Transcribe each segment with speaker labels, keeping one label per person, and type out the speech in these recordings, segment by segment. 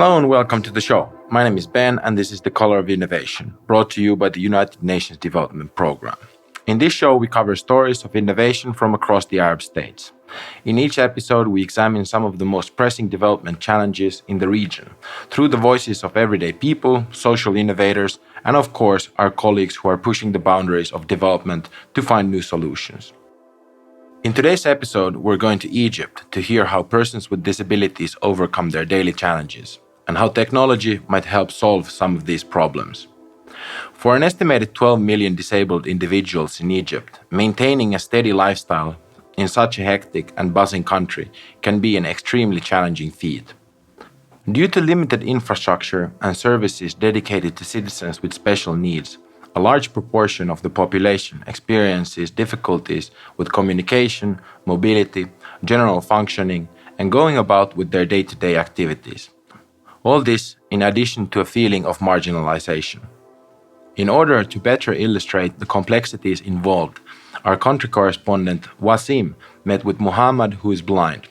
Speaker 1: Hello and welcome to the show. My name is Ben and this is The Color of Innovation, brought to you by the United Nations Development Programme. In this show, we cover stories of innovation from across the Arab states. In each episode, we examine some of the most pressing development challenges in the region through the voices of everyday people, social innovators, and of course, our colleagues who are pushing the boundaries of development to find new solutions. In today's episode, we're going to Egypt to hear how persons with disabilities overcome their daily challenges and how technology might help solve some of these problems. For an estimated 12 million disabled individuals in Egypt, maintaining a steady lifestyle in such a hectic and buzzing country can be an extremely challenging feat. Due to limited infrastructure and services dedicated to citizens with special needs, a large proportion of the population experiences difficulties with communication, mobility, general functioning, and going about with their day-to-day activities. All this in addition to a feeling of marginalization. In order to better illustrate the complexities involved, our country correspondent Wasim met with Mohammed, who is blind,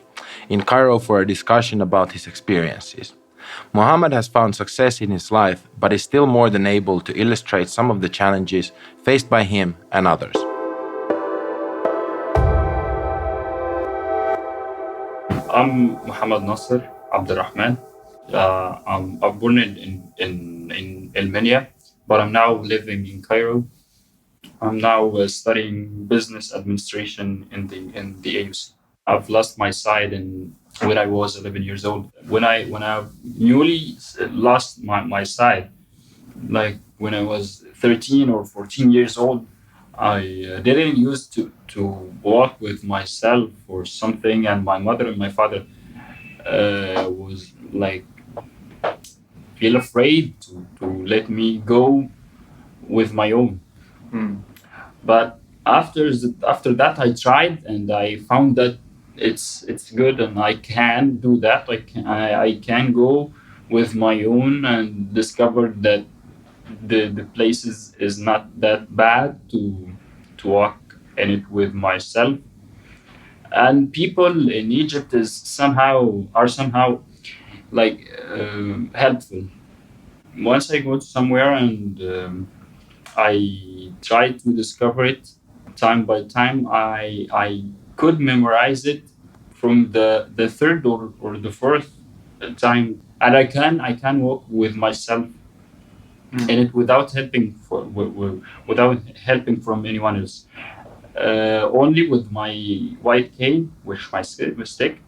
Speaker 1: in Cairo for a discussion about his experiences. Mohammed has found success in his life, but is still more than able to illustrate some of the challenges faced by him and others.
Speaker 2: I'm Mohammed Nasser, Rahman. I'm born in Almenia, but I'm now living in Cairo. I'm now studying business administration in the AUC. I've lost my sight when I was 11 years old. When I newly lost my sight, like when I was 13 or 14 years old, I didn't used to walk with myself or something, and my mother and my father was like feel afraid to let me go with my own. But after that, I tried and I found that it's good and I can do that. I can go with my own and discovered that the place is not that bad to walk in it with myself. And people in Egypt are somehow like helpful. Once I go to somewhere and I try to discover it time by time, I could memorize it from the third or the fourth time, and I can walk with myself in it without helping from anyone else. Only with my white cane, which my stick.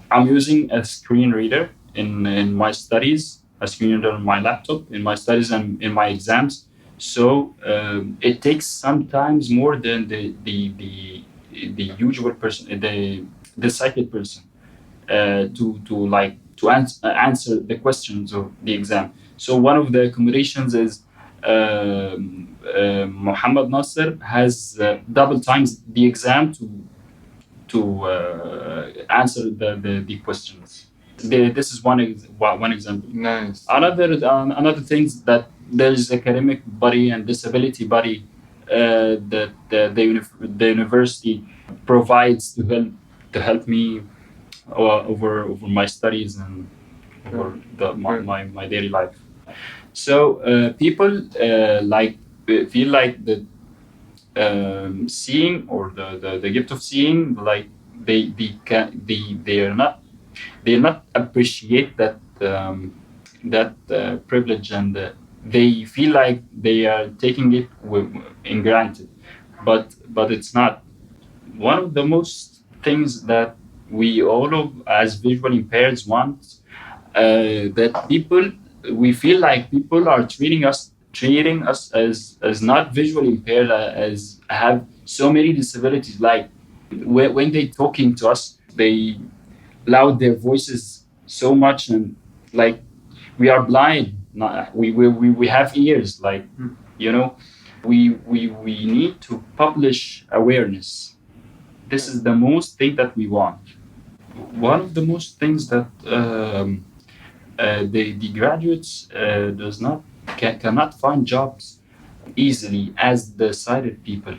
Speaker 2: I'm using a screen reader in my studies, a screen reader on my laptop in my studies and in my exams. So it takes sometimes more than the usual person, the sighted person, to answer the questions of the exam. So one of the accommodations is Mohammed Nasser has double times the exam to answer the questions. This is one example.
Speaker 3: Nice.
Speaker 2: Another thing is that there is academic body and disability body that the university provides to help me over my studies and over my daily life. So people feel like the seeing or the gift of seeing, like they not appreciate that privilege, and they feel like they are taking it in granted, but it's not. One of the most things that we all of as visual impaired want, that we feel like people are treating us as not visually impaired, as have so many disabilities. Like when they talking to us, they loud their voices so much, and like we are blind. We have ears. Like we need to publish awareness. This is the most thing that we want. One of the most things that the graduates cannot find jobs easily as the sighted people.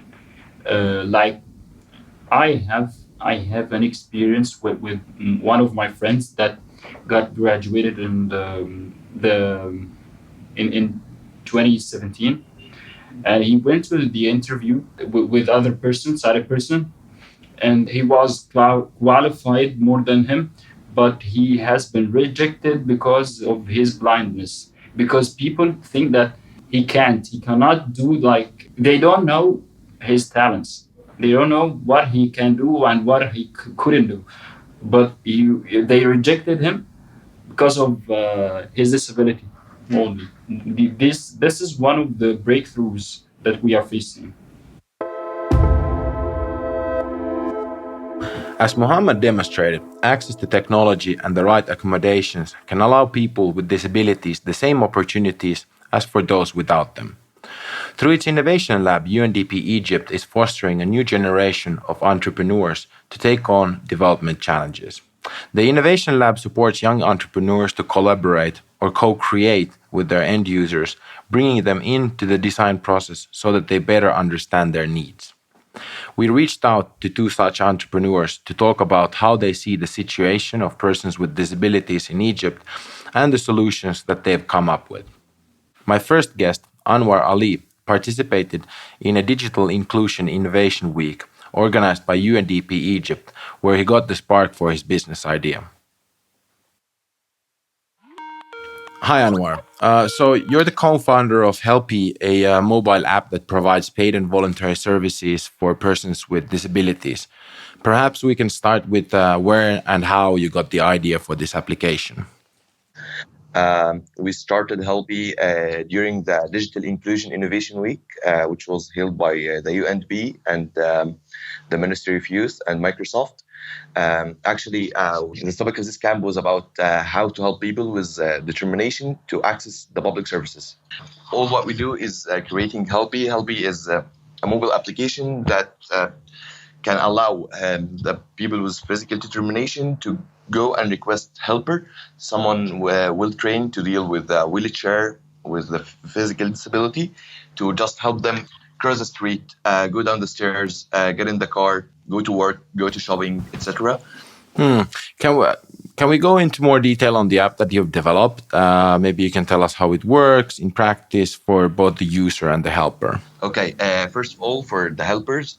Speaker 2: Like I have an experience with one of my friends that got graduated the in 2017, and he went to the interview with other person, sighted person, and he was qualified more than him, but he has been rejected because of his blindness. Because people think that he cannot do, like, they don't know his talents. They don't know what he can do and what he couldn't do. But they rejected him because of his disability only. This is one of the breakthroughs that we are facing.
Speaker 1: As Mohammed demonstrated, access to technology and the right accommodations can allow people with disabilities the same opportunities as for those without them. Through its innovation lab, UNDP Egypt is fostering a new generation of entrepreneurs to take on development challenges. The Innovation Lab supports young entrepreneurs to collaborate or co create with their end users, bringing them into the design process so that they better understand their needs. We reached out to two such entrepreneurs to talk about how they see the situation of persons with disabilities in Egypt and the solutions that they've come up with. My first guest, Anwar Alif, participated in a Digital Inclusion Innovation Week organized by UNDP Egypt, where he got the spark for his business idea. Hi, Anwar. So you're the co-founder of Helpy, a mobile app that provides paid and voluntary services for persons with disabilities. Perhaps we can start with where and how you got the idea for this application.
Speaker 3: We started Helpy during the Digital Inclusion Innovation Week, which was held by the UNDP and the Ministry of Youth and Microsoft. The topic of this camp was about how to help people with determination to access the public services. All what we do is creating Helpy. Helpy is a mobile application that can allow the people with physical determination to go and request helper, someone well trained to deal with a wheelchair with the physical disability, to just help them cross the street, go down the stairs, get in the car, go to work, go to shopping, etc.
Speaker 1: Hmm. Can we can we go into more detail on the app that you've developed? Maybe you can tell us how it works in practice for both the user and the helper.
Speaker 3: Okay, first of all, for the helpers,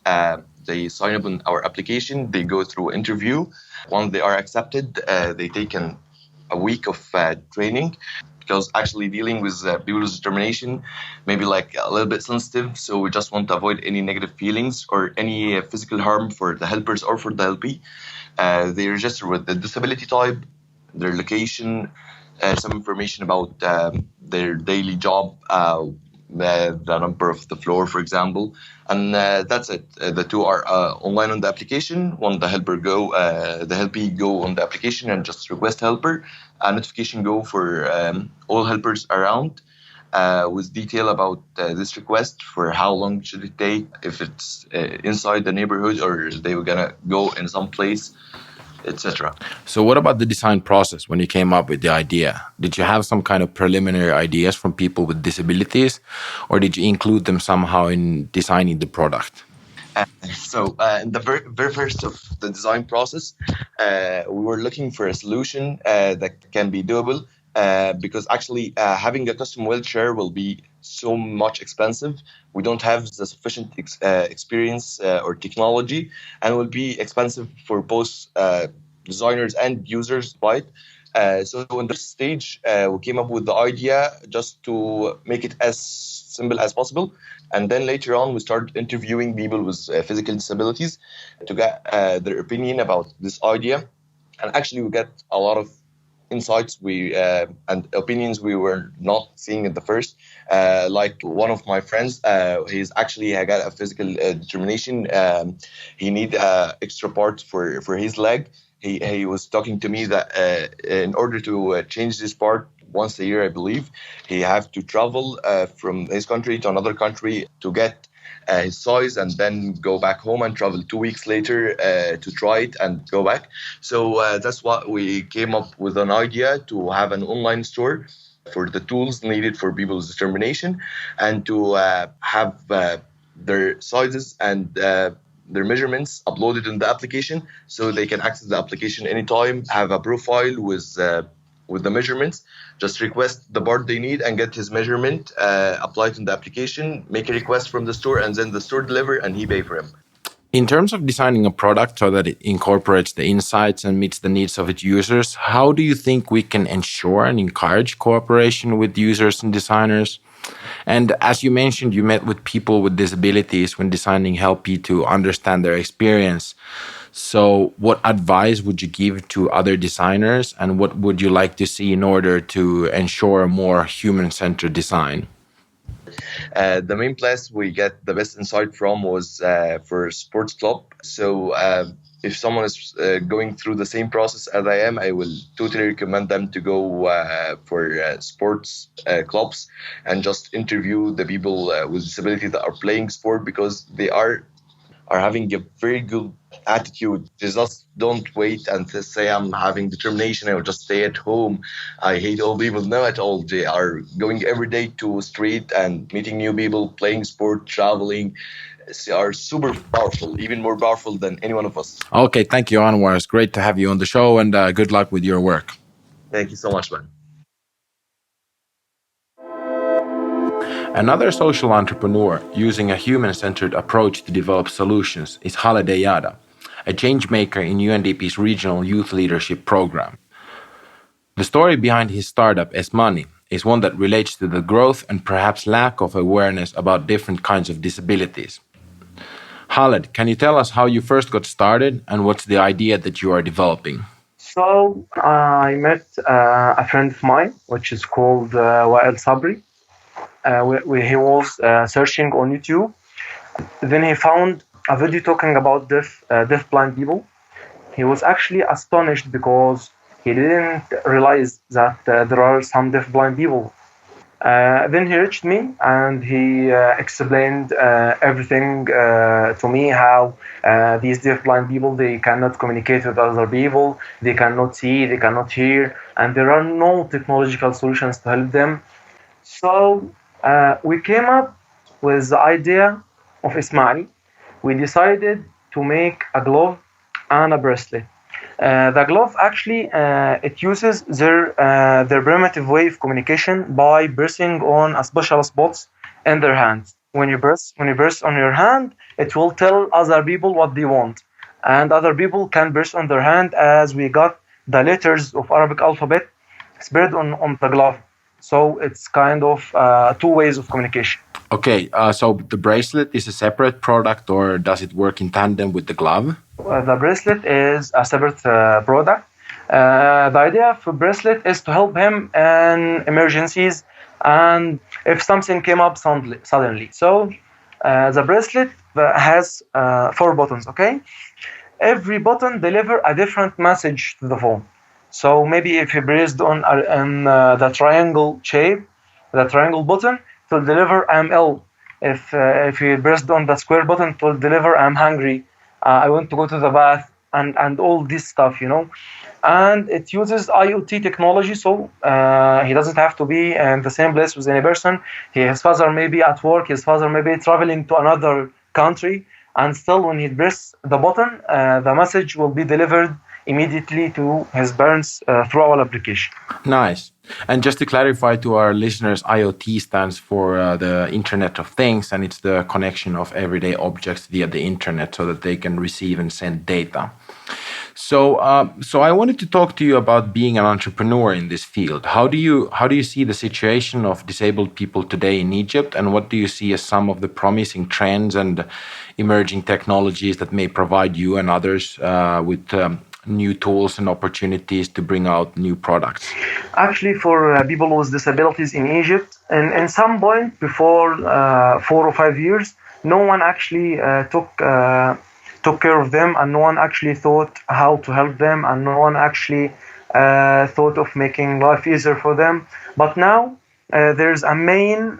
Speaker 3: they sign up on our application, they go through interview. Once they are accepted, they take a week of training, because actually dealing with people with determination may be like a little bit sensitive. So we just want to avoid any negative feelings or any physical harm for the helpers or for the helpee. They register with the disability type, their location, some information about their daily job, the number of the floor, for example, and that's it. The two are online on the application. When the helpee go on the application and just request helper, a notification go for all helpers around with detail about this request, for how long should it take, if it's inside the neighborhood or they were gonna go in some place, etc.
Speaker 1: So, what about the design process when you came up with the idea? Did you have some kind of preliminary ideas from people with disabilities, or did you include them somehow in designing the product?
Speaker 3: In the very first of the design process, we were looking for a solution that can be doable, because actually having a custom wheelchair will be so much expensive. We don't have the sufficient experience or technology, and will be expensive for both designers and users to buy it. So in this stage, we came up with the idea just to make it as simple as possible. And then later on, we started interviewing people with physical disabilities to get their opinion about this idea. And actually, we get a lot of insights and opinions we were not seeing at the first. Like one of my friends, he's actually got a physical determination. He need extra parts for his leg. He was talking to me that in order to change this part once a year, I believe, he have to travel from his country to another country to get his size, and then go back home and travel 2 weeks later to try it and go back. So that's what we came up with, an idea to have an online store for the tools needed for people with determination, and to have their sizes and their measurements uploaded in the application, so they can access the application anytime, have a profile with the measurements, just request the part they need and get his measurement applied in the application, make a request from the store, and then the store deliver and he pay for him.
Speaker 1: In terms of designing a product so that it incorporates the insights and meets the needs of its users, how do you think we can ensure and encourage cooperation with users and designers? And as you mentioned, you met with people with disabilities when designing Help You to understand their experience. So what advice would you give to other designers, and what would you like to see in order to ensure a more human-centered design?
Speaker 3: The main place we get the best insight from was for sports club. So if someone is going through the same process as I am, I will totally recommend them to go for sports clubs and just interview the people with disability that are playing sport, because they are having a very good attitude. They just don't wait and say, I'm having determination, I will just stay at home, I hate all people. No, at all. They are going every day to street and meeting new people, playing sport, traveling. They are super powerful, even more powerful than any one of us.
Speaker 1: Okay, thank you, Anwar. It's great to have you on the show, and good luck with your work.
Speaker 3: Thank you so much, man.
Speaker 1: Another social entrepreneur using a human-centered approach to develop solutions is Khaled, Eyada, a change maker in UNDP's regional youth leadership program. The story behind his startup, Esmani, is one that relates to the growth and perhaps lack of awareness about different kinds of disabilities. Khaled, can you tell us how you first got started and what's the idea that you are developing?
Speaker 4: So I met a friend of mine, which is called Wael Sabri. He was searching on YouTube. Then he found a video talking about deaf-blind people. He was actually astonished because he didn't realize that there are some deaf-blind people. Then he reached me and he explained everything to me, how these deaf-blind people, they cannot communicate with other people, they cannot see, they cannot hear, and there are no technological solutions to help them. So we came up with the idea of Esmani. We decided to make a glove and a bracelet. The glove actually it uses their primitive way of communication by pressing on a special spots in their hands. When you press on your hand, it will tell other people what they want, and other people can press on their hand as we got the letters of Arabic alphabet spread on the glove. So it's kind of two ways of communication.
Speaker 1: Okay, so the bracelet is a separate product, or does it work in tandem with the glove?
Speaker 4: The bracelet is a separate product. The idea of a bracelet is to help him in emergencies and if something came up suddenly. So the bracelet has 4 buttons, okay? Every button delivers a different message to the phone. So maybe if you pressed on the triangle shape, the triangle button, it will deliver I'm ill. If you pressed on the square button, it will deliver I'm hungry. I want to go to the bath, and all this stuff, you know. And it uses IoT technology, so he doesn't have to be in the same place with any person. His father may be at work, his father may be traveling to another country, and still when he presses the button, the message will be delivered immediately to his parents through our application.
Speaker 1: Nice. And just to clarify to our listeners, IoT stands for the Internet of Things, and it's the connection of everyday objects via the internet so that they can receive and send data. So I wanted to talk to you about being an entrepreneur in this field. How do you see the situation of disabled people today in Egypt, and what do you see as some of the promising trends and emerging technologies that may provide you and others with new tools and opportunities to bring out new products?
Speaker 4: Actually, for people with disabilities in Egypt, and in some point before 4 or 5 years, no one actually took care of them, and no one actually thought how to help them, and no one actually thought of making life easier for them. But now there's a main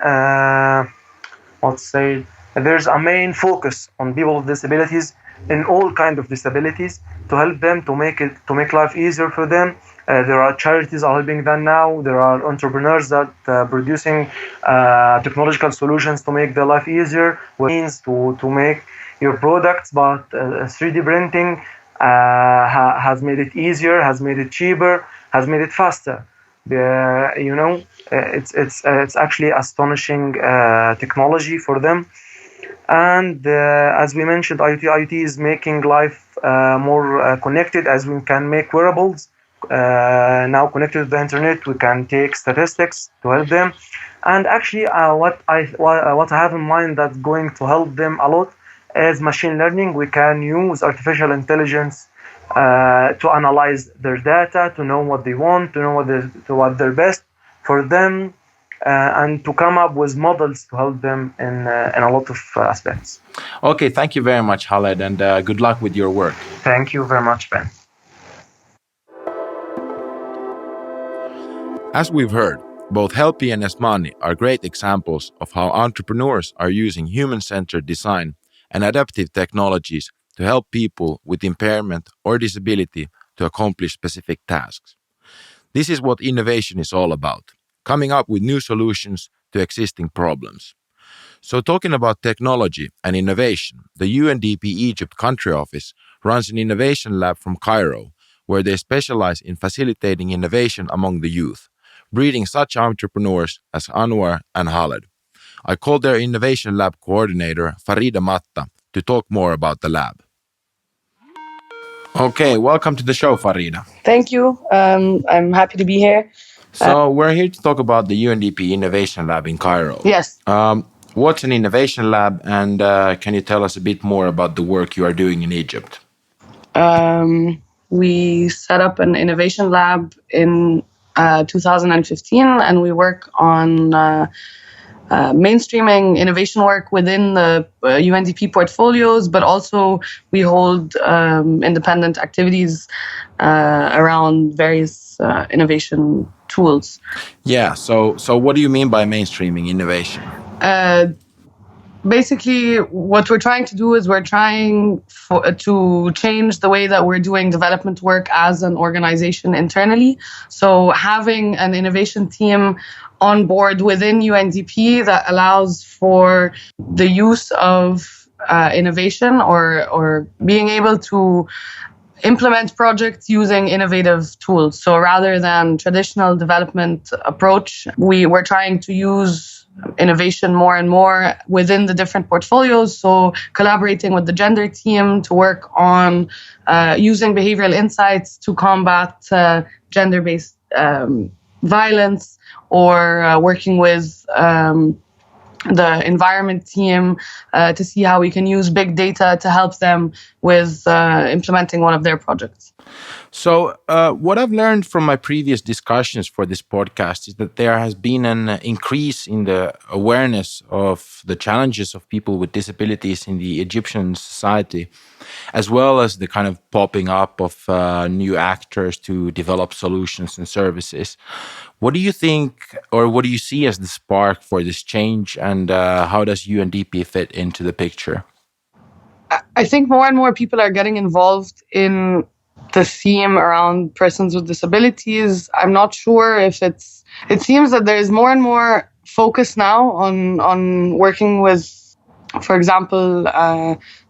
Speaker 4: there's a main focus on people with disabilities in all kinds of disabilities to help them to make life easier for them. There are charities are helping them now. There are entrepreneurs that producing technological solutions to make their life easier, which means to make your products, but 3D printing has made it easier, has made it cheaper, has made it faster. It's actually astonishing technology for them. And as we mentioned, IoT is making life more connected, as we can make wearables now connected to the internet. We can take statistics to help them. And actually, what I have in mind that's going to help them a lot is machine learning. We can use artificial intelligence to analyze their data, to know what they want, to know what they're best for them, and to come up with models to help them in a lot of aspects.
Speaker 1: Okay, thank you very much, Khaled, and good luck with your work.
Speaker 4: Thank you very much, Ben.
Speaker 1: As we've heard, both Helpi and Esmani are great examples of how entrepreneurs are using human-centered design and adaptive technologies to help people with impairment or disability to accomplish specific tasks. This is what innovation is all about, coming up with new solutions to existing problems. So talking about technology and innovation, the UNDP Egypt country office runs an innovation lab from Cairo, where they specialize in facilitating innovation among the youth, breeding such entrepreneurs as Anwar and Khaled. I called their innovation lab coordinator, Farida Matta, to talk more about the lab. Okay, welcome to the show, Farida.
Speaker 5: Thank you. I'm happy to be here.
Speaker 1: So we're here to talk about the UNDP Innovation Lab in Cairo.
Speaker 5: Yes.
Speaker 1: What's an innovation lab, and can you tell us a bit more about the work you are doing in Egypt?
Speaker 5: We set up an innovation lab in 2015, and we work on mainstreaming innovation work within the UNDP portfolios, but also we hold independent activities around various innovation tools.
Speaker 1: Yeah, so what do you mean by mainstreaming innovation?
Speaker 5: Basically, what we're trying to do is we're trying to change the way that we're doing development work as an organization internally. So having an innovation team on board within UNDP that allows for the use of innovation or being able to implement projects using innovative tools. So rather than traditional development approach, we're trying to use innovation more and more within the different portfolios. So collaborating with the gender team to work on using behavioral insights to combat gender-based violence, or working with the environment team to see how we can use big data to help them with implementing one of their projects.
Speaker 1: So what I've learned from my previous discussions for this podcast is that there has been an increase in the awareness of the challenges of people with disabilities in the Egyptian society, as well as the kind of popping up of new actors to develop solutions and services. What do you think, or what do you see as the spark for this change, and how does UNDP fit into the picture?
Speaker 5: I think more and more people are getting involved in the theme around persons with disabilities. I'm not sure if it seems that there is more and more focus now on working with, for example,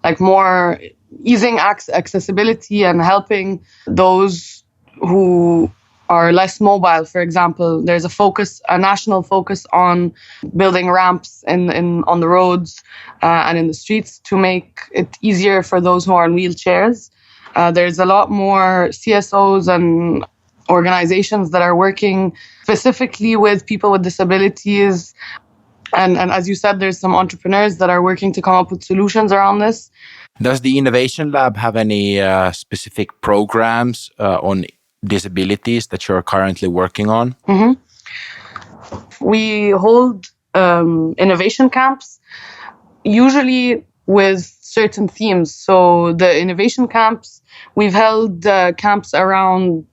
Speaker 5: like more easing accessibility and helping those who are less mobile. For example, there's a national focus on building ramps on the roads and in the streets to make it easier for those who are in wheelchairs. There's a lot more CSOs and organizations that are working specifically with people with disabilities. And as you said, there's some entrepreneurs that are working to come up with solutions around this.
Speaker 1: Does the Innovation Lab have any specific programs on disabilities that you're currently working on?
Speaker 5: Mm-hmm. We hold innovation camps, usually with certain themes. So the innovation camps, we've held camps around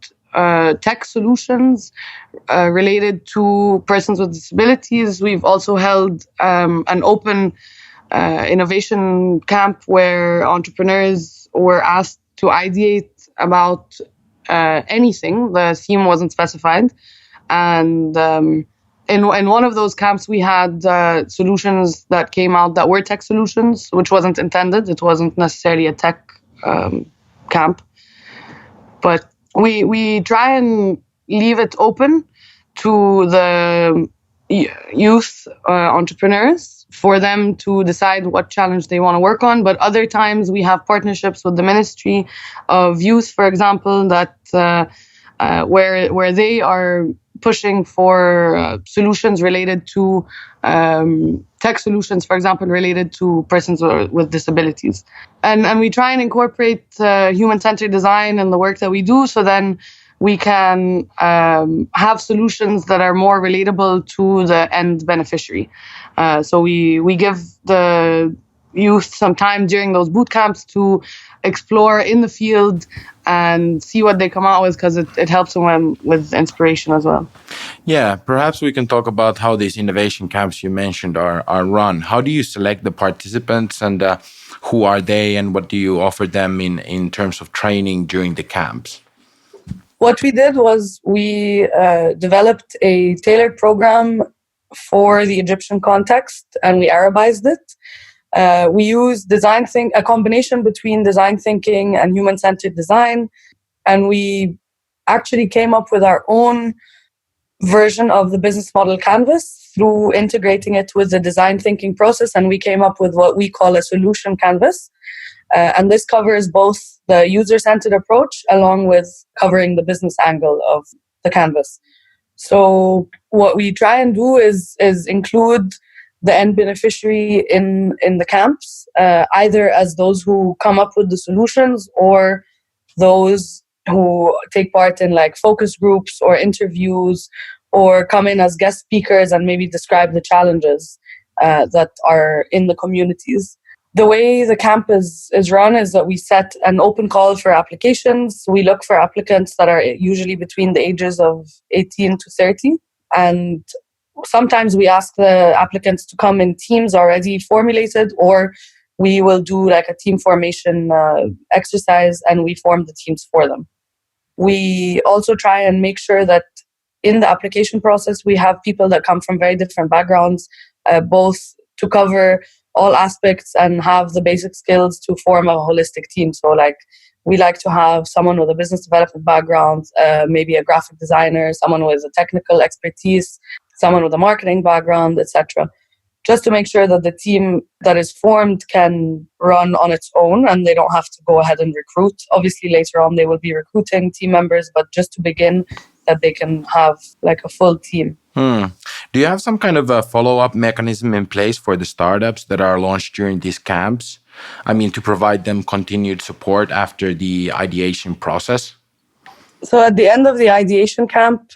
Speaker 5: tech solutions related to persons with disabilities. We've also held an open innovation camp where entrepreneurs were asked to ideate about anything. The theme wasn't specified. And in one of those camps, we had solutions that came out that were tech solutions, which wasn't intended. It wasn't necessarily a tech camp. But we try and leave it open to the youth entrepreneurs for them to decide what challenge they want to work on. But other times we have partnerships with the Ministry of Youth, for example, that where they are pushing for solutions related to tech solutions, for example, related to persons with disabilities. And we try and incorporate human-centered design in the work that we do, so then we can have solutions that are more relatable to the end beneficiary. So we give the youth some time during those boot camps to explore in the field and see what they come out with, because it helps them with inspiration as well.
Speaker 1: Yeah, perhaps we can talk about how these innovation camps you mentioned are run. How do you select the participants, and who are they, and what do you offer them in terms of training during the camps?
Speaker 5: What we did was we developed a tailored program for the Egyptian context, and we Arabized it. We use a combination between design thinking and human-centered design, and we actually came up with our own version of the business model canvas through integrating it with the design thinking process, and we came up with what we call a solution canvas. And this covers both the user-centered approach along with covering the business angle of the canvas. So what we try and do is include the end beneficiary in the camps, either as those who come up with the solutions or those who take part in like focus groups or interviews, or come in as guest speakers and maybe describe the challenges that are in the communities. The way the camp is run is that we set an open call for applications. We look for applicants that are usually between the ages of 18 to 30. And sometimes we ask the applicants to come in teams already formulated, or we will do like a team formation exercise and we form the teams for them. We also try and make sure that in the application process, we have people that come from very different backgrounds, both to cover all aspects and have the basic skills to form a holistic team. So like we like to have someone with a business development background, maybe a graphic designer, someone with a technical expertise, someone with a marketing background, etc. Just to make sure that the team that is formed can run on its own and they don't have to go ahead and recruit. Obviously, later on, they will be recruiting team members, but just to begin, that they can have like a full team.
Speaker 1: Do you have some kind of a follow-up mechanism in place for the startups that are launched during these camps? I mean, to provide them continued support after the ideation process?
Speaker 5: So at the end of the ideation camp,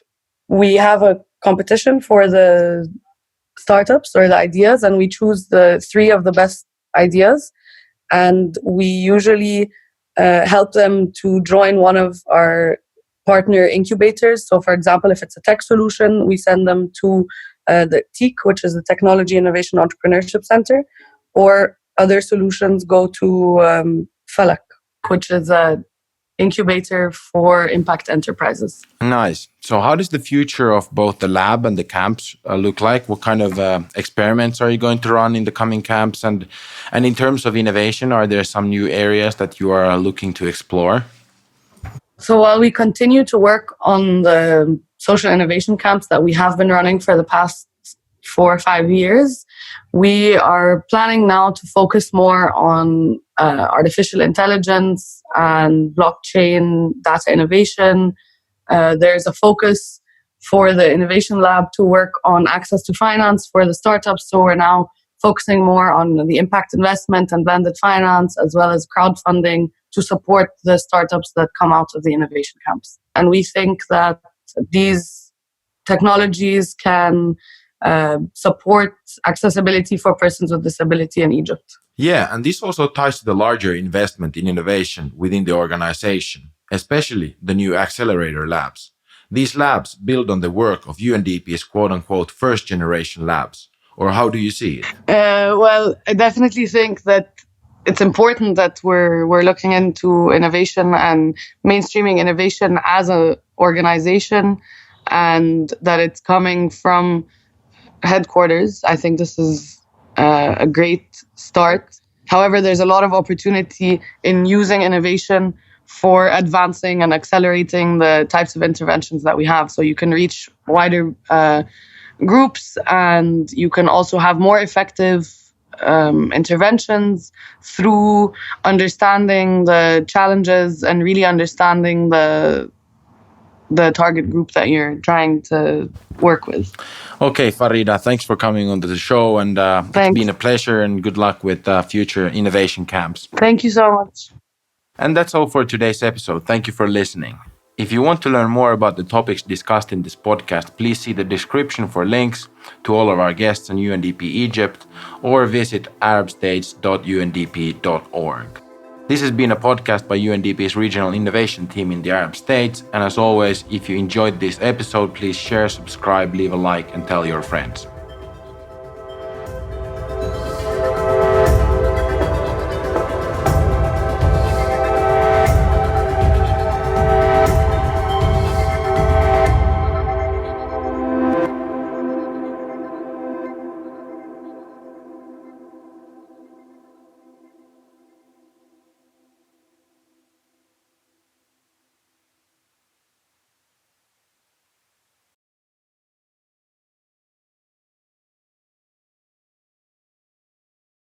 Speaker 5: we have a competition for the startups or the ideas, and we choose the 3 of the best ideas. And we usually help them to join one of our partner incubators. So for example, if it's a tech solution, we send them to the TEEC, which is the Technology Innovation Entrepreneurship Center, or other solutions go to Falak, which is an incubator for impact enterprises.
Speaker 1: Nice. So how does the future of both the lab and the camps look like? What kind of experiments are you going to run in the coming camps? And in terms of innovation, are there some new areas that you are looking to explore?
Speaker 5: So while we continue to work on the social innovation camps that we have been running for the past 4 or 5 years, we are planning now to focus more on artificial intelligence and blockchain data innovation. There's a focus for the innovation lab to work on access to finance for the startups. So we're now focusing more on the impact investment and blended finance, as well as crowdfunding to support the startups that come out of the innovation camps. And we think that these technologies can support accessibility for persons with disability in Egypt.
Speaker 1: Yeah, and this also ties to the larger investment in innovation within the organization, especially the new accelerator labs. These labs build on the work of UNDP's quote-unquote first-generation labs. Or how do you see it?
Speaker 5: Well, I definitely think that it's important that we're looking into innovation and mainstreaming innovation as an organization, and that it's coming from headquarters. I think this is a great start. However, there's a lot of opportunity in using innovation for advancing and accelerating the types of interventions that we have. So you can reach wider groups, and you can also have more effective interventions through understanding the challenges and really understanding the target group that you're trying to work with.
Speaker 1: Okay, Farida, thanks for coming onto the show, and it's been a pleasure, and good luck with future innovation camps.
Speaker 5: Thank you so much.
Speaker 1: And that's all for today's episode. Thank you for listening. If you want to learn more about the topics discussed in this podcast, please see the description for links to all of our guests on UNDP Egypt, or visit arabstates.undp.org. This has been a podcast by UNDP's Regional Innovation Team in the Arab States, and as always, if you enjoyed this episode, please share, subscribe, leave a like, and tell your friends.